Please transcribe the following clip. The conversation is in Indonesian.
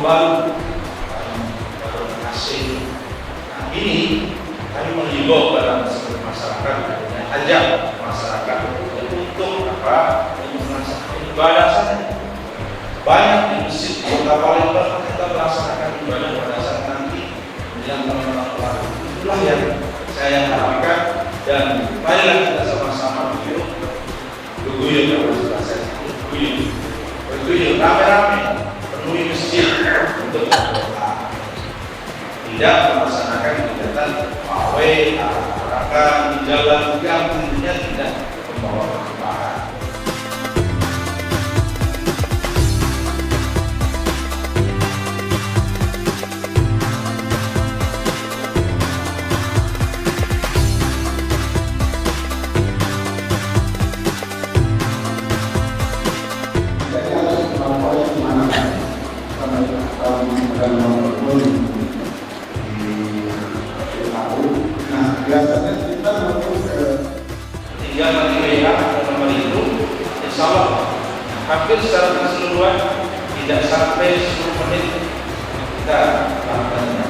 baru asing. Nah, ini kami menghimbau kepada masyarakat, ajak masyarakat untuk apa? Untuk melaksanakan ibadah saja. Banyak di masjid Kota Palembang kita melaksanakan ibadah pada saat nanti menjelang Ramadan. Itulah yang saya harapkan, dan marilah kita sama-sama berguyur rame-rame penuhi masjid untuk berdoa, tidak melaksanakan kegiatan pawai, arak-arakan di jalan yang tentunya tidak membawa manfaat. Biasanya kita menuju ke tinggal nanti WA nomor itu, insya Allah hampir secara keseluruhan tidak sampai 10 menit kita lakukan.